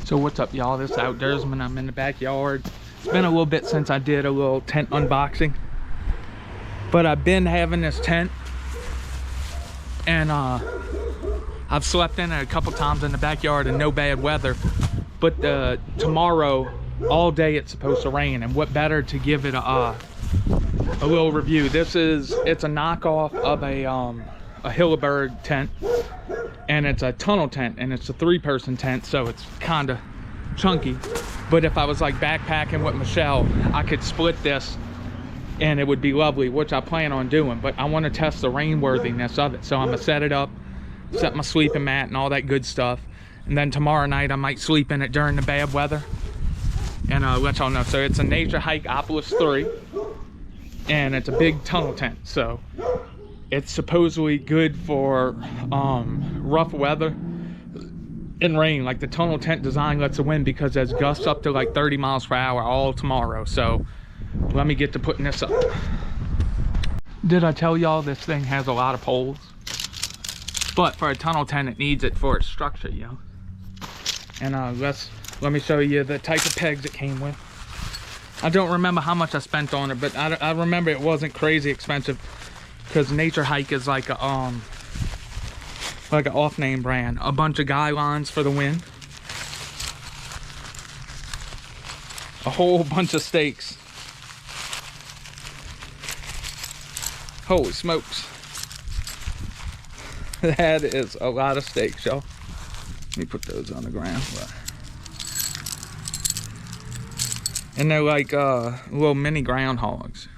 So what's up, y'all? This is Outdoorsman. I'm in the backyard. It's been a little bit since I did a little tent unboxing, but I've been having this tent, and I've slept in it a couple times in the backyard in no bad weather. But tomorrow, all day, it's supposed to rain, and what better to give it a little review. It's a knockoff of a Hilleberg tent, and it's a tunnel tent, and it's a 3-person tent, so it's kind of chunky. But if I was like backpacking with Michelle, I could split this and it would be lovely, which I plan on doing. But I want to test the rainworthiness of it, so I'm gonna set it up, set my sleeping mat and all that good stuff, and then tomorrow night I might sleep in it during the bad weather and let y'all know. So it's a Naturehike Opalus 3, and it's a big tunnel tent, so it's supposedly good for rough weather and rain. Like the tunnel tent design lets it win because there's gusts up to like 30 miles per hour all tomorrow. So let me get to putting this up. Did I tell y'all this thing has a lot of poles? But for a tunnel tent, it needs it for its structure, you know. And let me show you the type of pegs it came with. I don't remember how much I spent on it, but I remember it wasn't crazy expensive, because Naturehike is like an off-name brand. A bunch of guy lines for the wind, a whole bunch of stakes. Holy smokes, that is a lot of stakes, y'all. Let me put those on the ground. And they're like little mini groundhogs.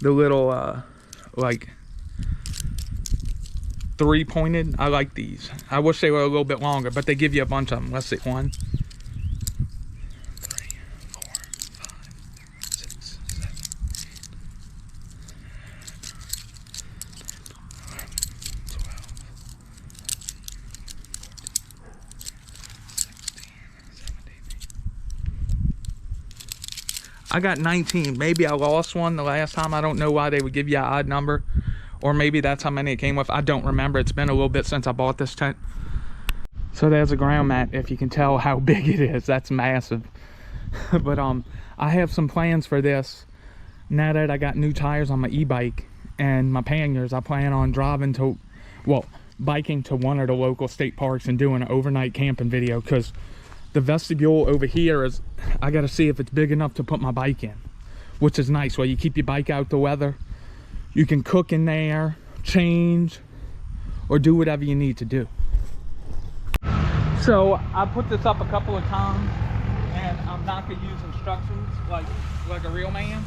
The little like 3-pointed. I like these. I wish they were a little bit longer, but they give you a bunch of them. Let's see, 1, 3, 4, 5, 6, 7, 8, 12, 16, 17. I got 19. Maybe I lost one the last time. I don't know why they would give you an odd number. Or maybe that's how many it came with. I don't remember. It's been a little bit since I bought this tent. So there's a ground mat, if you can tell how big it is. That's massive. But I have some plans for this. Now that I got new tires on my e-bike and my panniers, I plan on biking to one of the local state parks and doing an overnight camping video, because the vestibule over here is, I got to see if it's big enough to put my bike in, which is nice. Well, you keep your bike out the weather. You can cook in there, change, or do whatever you need to do. So I put this up a couple of times, and I'm not gonna use instructions like a real man.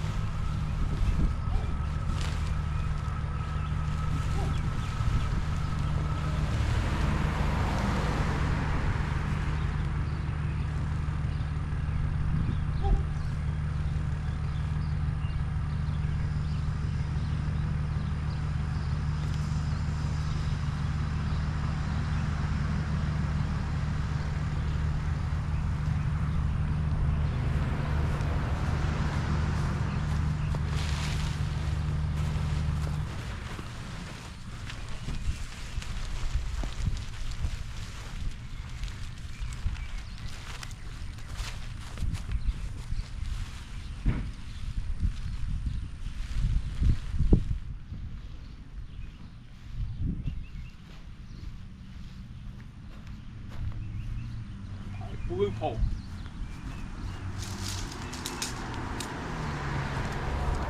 Blue pole.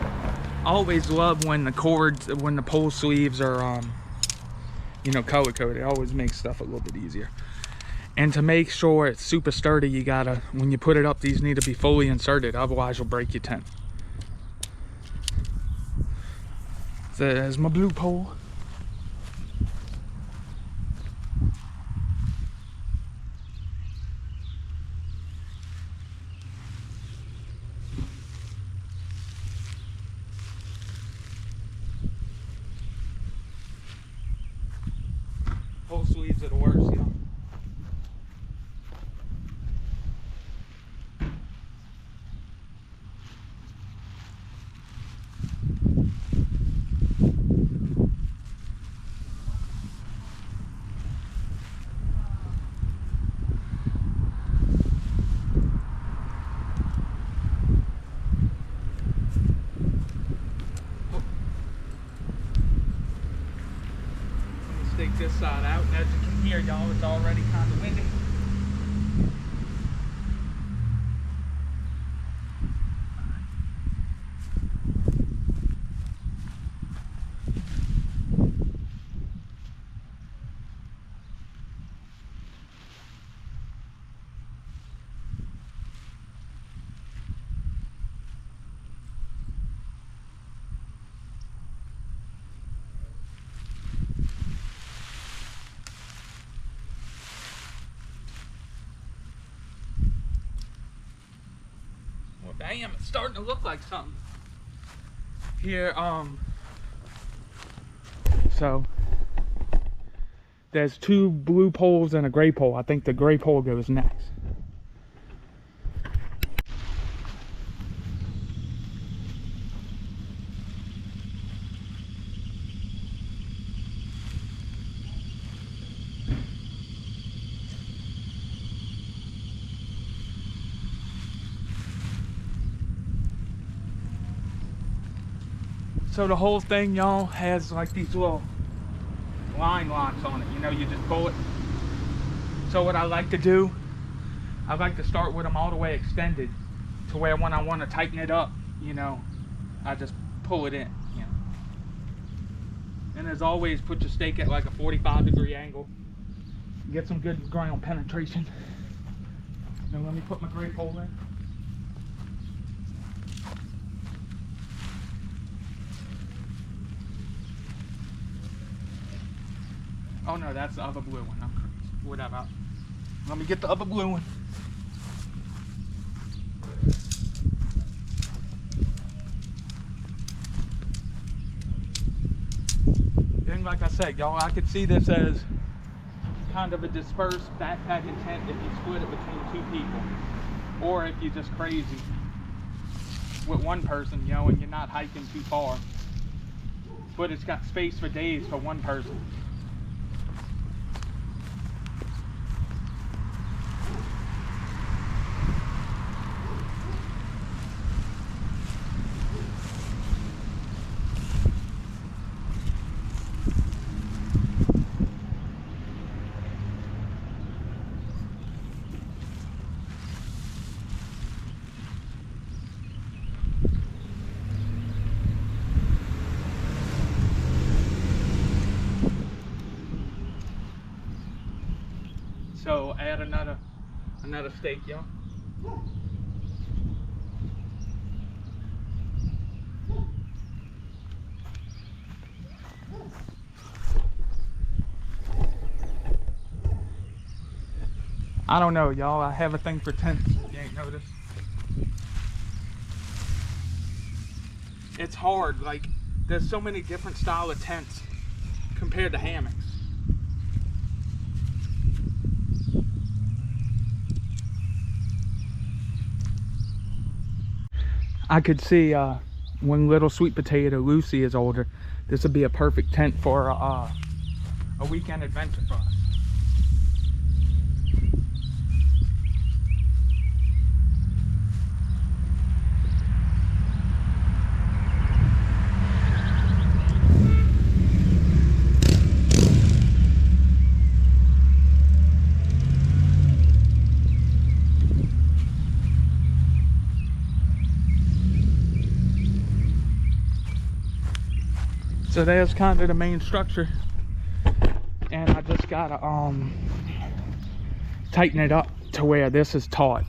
I always love when the cords, when the pole sleeves are you know, color coded. It always makes stuff a little bit easier. And to make sure it's super sturdy, you gotta, when you put it up, these need to be fully inserted, otherwise you'll break your tent. So there's my blue pole. Pole sleeves are the worst, you know. side out, and as you can hear, y'all, it's already kind of windy. Damn, it's starting to look like something here. So there's 2 blue poles and a gray pole. I think the gray pole goes next. So the whole thing, y'all, has like these little line locks on it. You know, you just pull it. So what I like to do, I like to start with them all the way extended to where when I want to tighten it up, you know, I just pull it in, you know. And as always, put your stake at like a 45-degree angle. Get some good ground penetration. Now let me put my gray pole in. Oh no, that's the other blue one. I'm crazy. Whatever. Let me get the other blue one. And like I said, y'all, I could see this as kind of a dispersed backpacking tent if you split it between 2 people. Or if you're just crazy with one person, you know, and you're not hiking too far. But it's got space for days for one person. So add another stake, y'all. I don't know, y'all. I have a thing for tents. You ain't noticed? It's hard. Like, there's so many different style of tents compared to hammocks. I could see when little sweet potato Lucy is older, this would be a perfect tent for a weekend adventure for us. So there's kind of the main structure, and I just gotta tighten it up to where this is taut,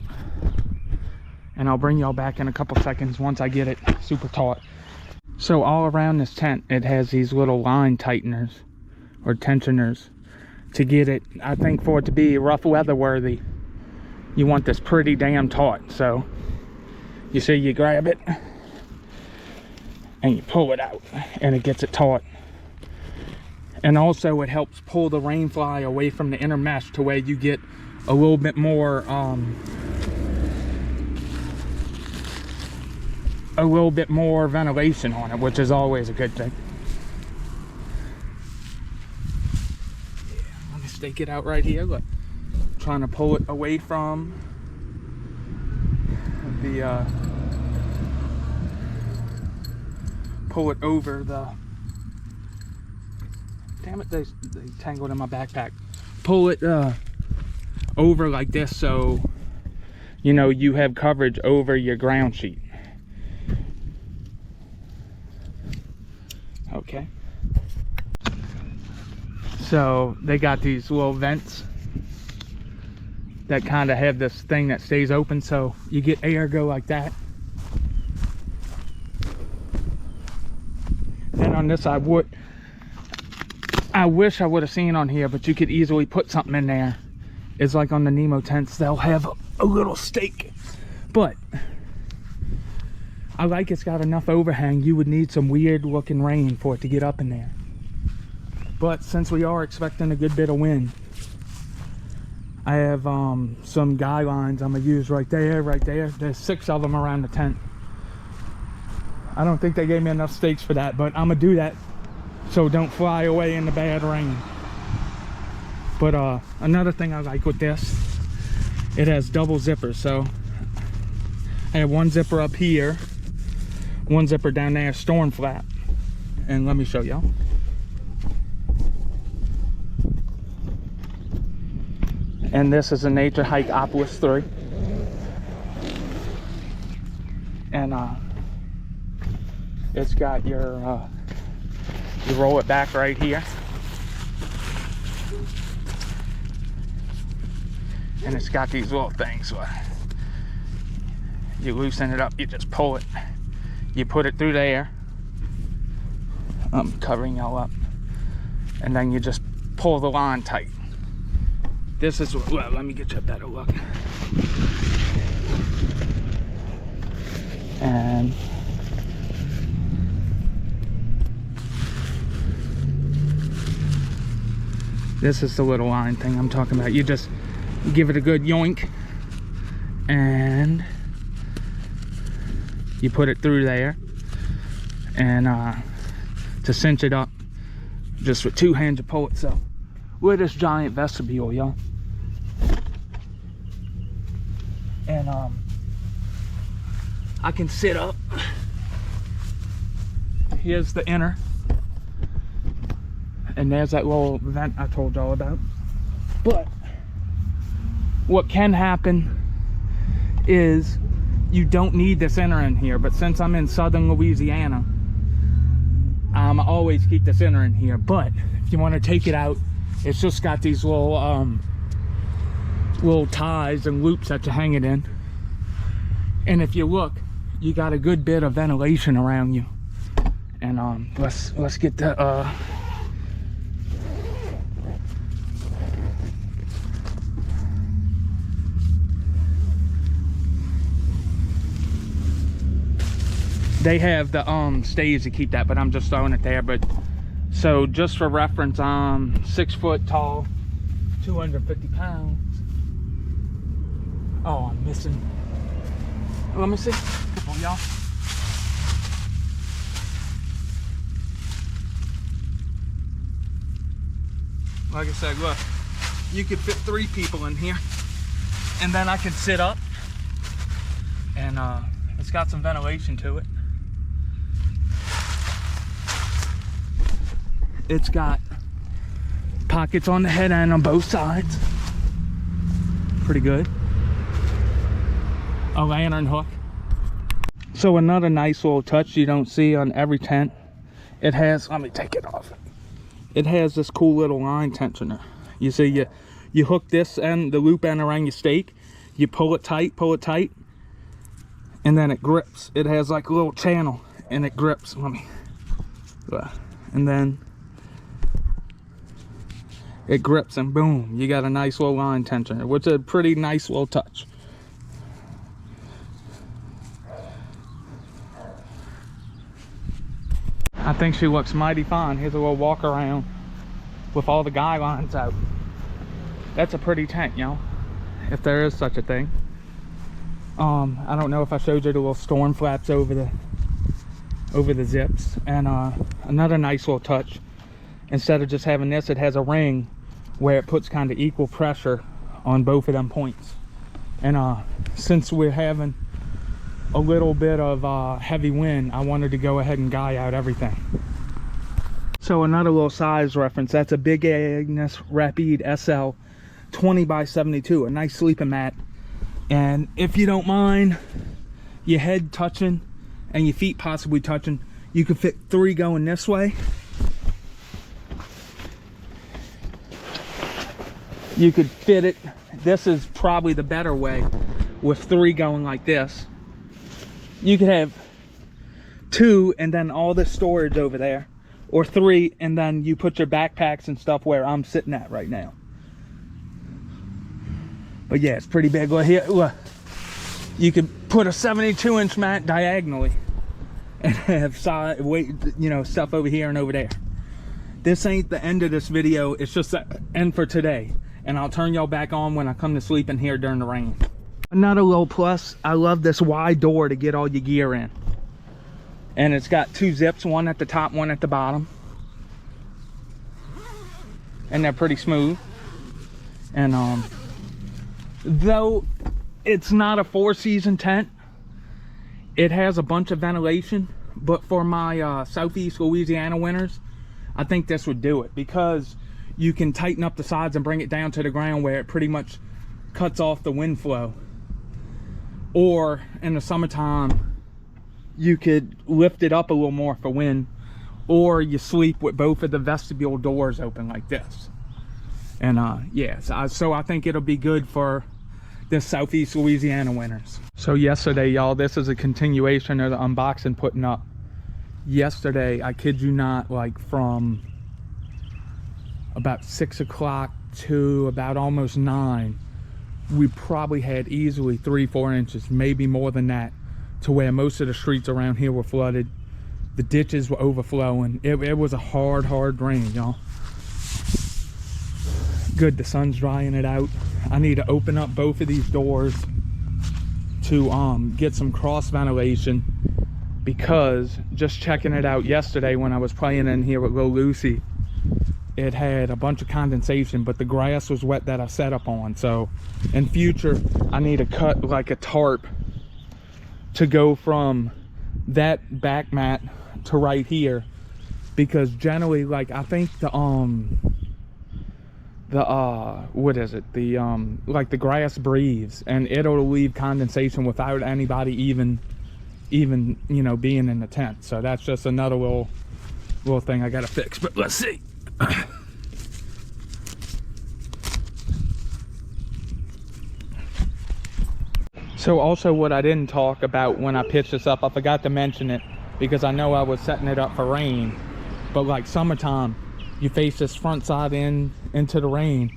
and I'll bring y'all back in a couple seconds once I get it super taut. So all around this tent, it has these little line tighteners or tensioners to get it, I think, for it to be rough weather worthy, you want this pretty damn taut. So you see, you grab it and you pull it out and it gets it taut. And also it helps pull the rain fly away from the inner mesh to where you get a little bit more ventilation on it, which is always a good thing. Yeah, I'm gonna stake it out right here. Look, I'm trying to pull it away from the pull it over damn it, they tangled in my backpack. Pull it over like this, so you know you have coverage over your ground sheet. Okay. So they got these little vents that kind of have this thing that stays open, so you get air go like that. Then on this side, I wish I would have seen on here, but you could easily put something in there. It's like on the Nemo tents, they'll have a little stake. But I like it's got enough overhang. You would need some weird looking rain for it to get up in there. But since we are expecting a good bit of wind, I have some guy lines I'm gonna use right there, right there. There's 6 of them around the tent. I don't think they gave me enough stakes for that, but I'm gonna do that so don't fly away in the bad rain. But another thing I like with this, it has double zippers. So I have one zipper up here, one zipper down there, storm flap. And let me show y'all. And this is a Naturehike Opalus 3. And it's got your, you roll it back right here. And it's got these little things where you loosen it up, you just pull it. You put it through there. I'm covering y'all up. And then you just pull the line tight. This is, well, let me get you a better look. And this is the little line thing I'm talking about. You just give it a good yoink and you put it through there, and to cinch it up, just with 2 hands you pull it. So we're this giant vestibule, y'all. And I can sit up. Here's the inner, and there's that little vent I told y'all about. But what can happen is you don't need this inner in here, but since I'm in southern Louisiana, I always keep this inner in here. But if you want to take it out, it's just got these little little ties and loops that you hang it in. And if you look, you got a good bit of ventilation around you. And let's get the they have the stays to keep that, but I'm just throwing it there. But so just for reference, I'm 6 foot tall, 250 pounds. Oh, I'm missing. Let me see. Oh, y'all. Like I said, look, you could fit 3 people in here, and then I can sit up, and it's got some ventilation to it. It's got pockets on the head end on both sides. Pretty good. A lantern hook. So another nice little touch you don't see on every tent. It has, let me take it off. It has this cool little line tensioner. You see, you hook this end, the loop end around your stake. You pull it tight, and then it grips. It has like a little channel, and it grips. Let me, and then it grips, and boom, you got a nice little line tensioner, which is a pretty nice little touch. I think she looks mighty fine. Here's a little walk around with all the guy lines out. That's a pretty tent, y'all, if there is such a thing. I don't know if I showed you the little storm flaps over the zips. And another nice little touch, instead of just having this, it has a ring where it puts kind of equal pressure on both of them points. And since we're having a little bit of heavy wind, I wanted to go ahead and guy out everything. So another little size reference, that's a Big Agnes Rapide SL 20 by 72, a nice sleeping mat. And if you don't mind your head touching and your feet possibly touching, you could fit 3 going this way. You could fit it, this is probably the better way, with 3 going like this. You could have 2 and then all this storage over there, or 3 and then you put your backpacks and stuff where I'm sitting at right now. But yeah, it's pretty big. Look here, look. You could put a 72-inch mat diagonally and have side weight, you know, stuff over here and over there. This ain't the end of this video, it's just the end for today. And I'll turn y'all back on when I come to sleep in here during the rain. Another little plus, I love this wide door to get all your gear in. And it's got 2 zips, one at the top, one at the bottom. And they're pretty smooth. And though it's not a 4-season tent, it has a bunch of ventilation. But for my Southeast Louisiana winters, I think this would do it, because you can tighten up the sides and bring it down to the ground where it pretty much cuts off the wind flow. Or in the summertime, you could lift it up a little more for wind, or you sleep with both of the vestibule doors open like this. And yeah, so I think it'll be good for this Southeast Louisiana winters. So yesterday, y'all, this is a continuation of the unboxing putting up. Yesterday, I kid you not, like from about 6 o'clock to about almost 9, we probably had easily 3-4 inches, maybe more than that, to where most of the streets around here were flooded. The ditches were overflowing. It was a hard rain, y'all. Good, the sun's drying it out. I need to open up both of these doors to get some cross ventilation, because just checking it out yesterday when I was playing in here with Lil Lucy, it had a bunch of condensation, but the grass was wet that I set up on. So in future, I need to cut like a tarp to go from that back mat to right here, because generally, like, I think what is it, the like the grass breathes and it'll leave condensation without anybody even you know being in the tent. So that's just another little thing I gotta fix, but let's see. So also, what I didn't talk about when I pitched this up, I forgot to mention it because I know I was setting it up for rain, but like summertime, you face this front side into the rain,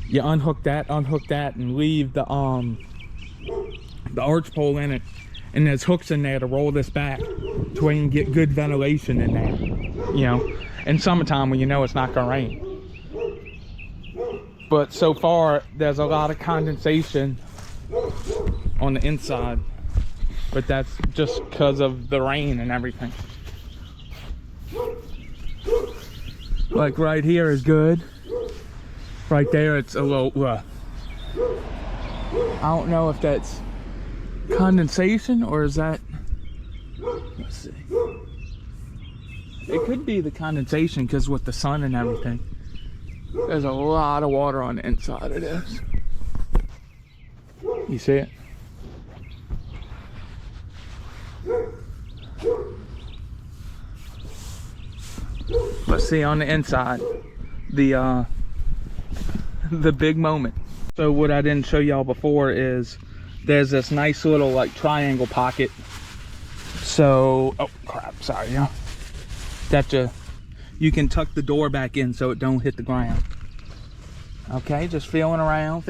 you unhook that and leave the arch pole in it, and there's hooks in there to roll this back to where you can get good ventilation in there, you know, in summertime when you know it's not gonna rain. But so far there's a lot of condensation on the inside, but that's just because of the rain and everything. Like right here is good. Right there it's a little I don't know if that's condensation or is that, let's see, it could be the condensation because with the sun and everything, there's a lot of water on the inside of this. You see it? Let's see on the inside the big moment. So what I didn't show y'all before is there's this nice little like triangle pocket. So, oh crap, sorry, y'all. That you can tuck the door back in so it don't hit the ground. Okay, just feeling around.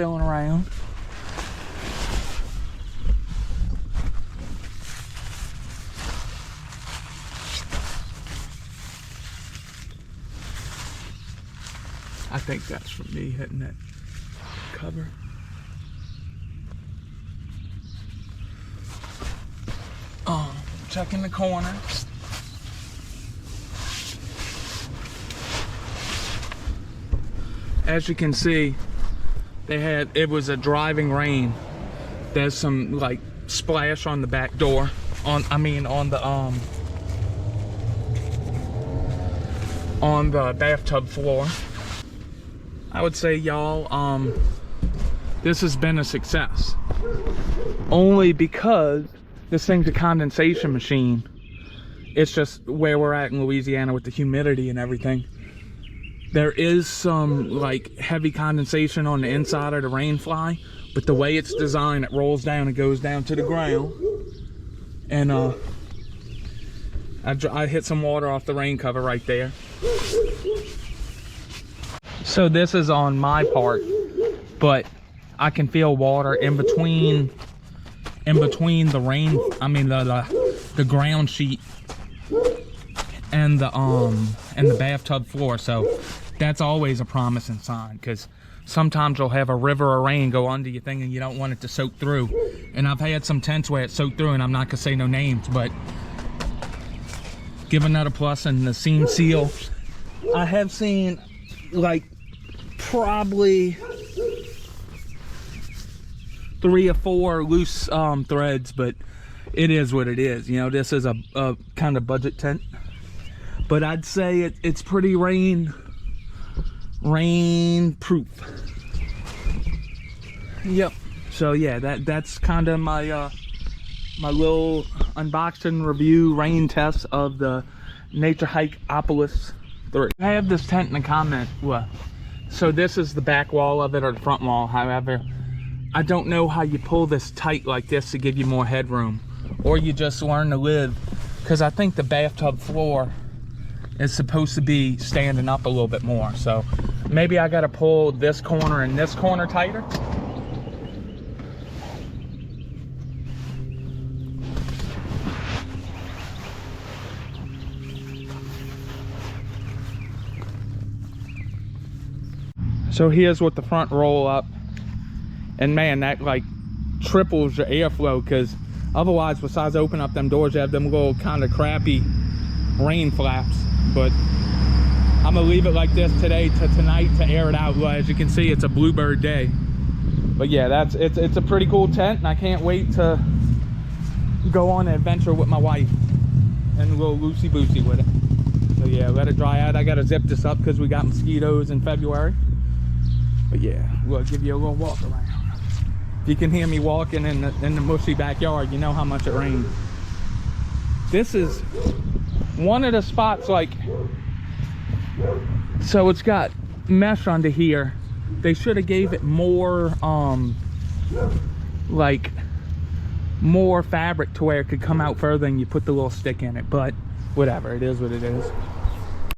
I think that's from me hitting that cover. Checking the corner. As you can see, it was a driving rain. There's some like splash on the back door, on the on the bathtub floor. I would say, y'all, this has been a success. Only because this thing's a condensation machine. It's just where we're at in Louisiana with the humidity and everything. There is some like heavy condensation on the inside of the rain fly, but the way it's designed, it rolls down and goes down to the ground. And I hit some water off the rain cover right there. So this is on my part, but I can feel water in between the rain, I mean the ground sheet and the bathtub floor. So that's always a promising sign, because sometimes you'll have a river of rain go under your thing and you don't want it to soak through. And I've had some tents where it soaked through, and I'm not gonna say no names, but giving that a plus. And the seam seal, I have seen like probably 3 or 4 loose threads, but it is what it is. You know, this is a kind of budget tent, but I'd say it's pretty rain proof. Yep. So yeah, that's kind of my my little unboxing review rain test of the Naturehike Opalus 3. I have this tent in the comment. Well, so this is the back wall of it, or the front wall. However, I don't know how you pull this tight like this to give you more headroom, or you just learn to live, because I think the bathtub floor is supposed to be standing up a little bit more. So maybe I got to pull this corner and this corner tighter. So here's what the front roll up, and man, that like triples your airflow, because otherwise, besides open up them doors, you have them little kind of crappy rain flaps. But I'm gonna leave it like this today to tonight to air it out. Well, as you can see, it's a bluebird day. But yeah, it's a pretty cool tent, and I can't wait to go on an adventure with my wife and a little loosey boosey with it. So yeah, let it dry out. I gotta zip this up because we got mosquitoes in February. But yeah, we'll give you a little walk around. If you can hear me walking in the mushy backyard, you know how much it rains. This is one of the spots, like, so it's got mesh under here. They should have gave it more like more fabric to where it could come out further and you put the little stick in it, but whatever, it is what it is.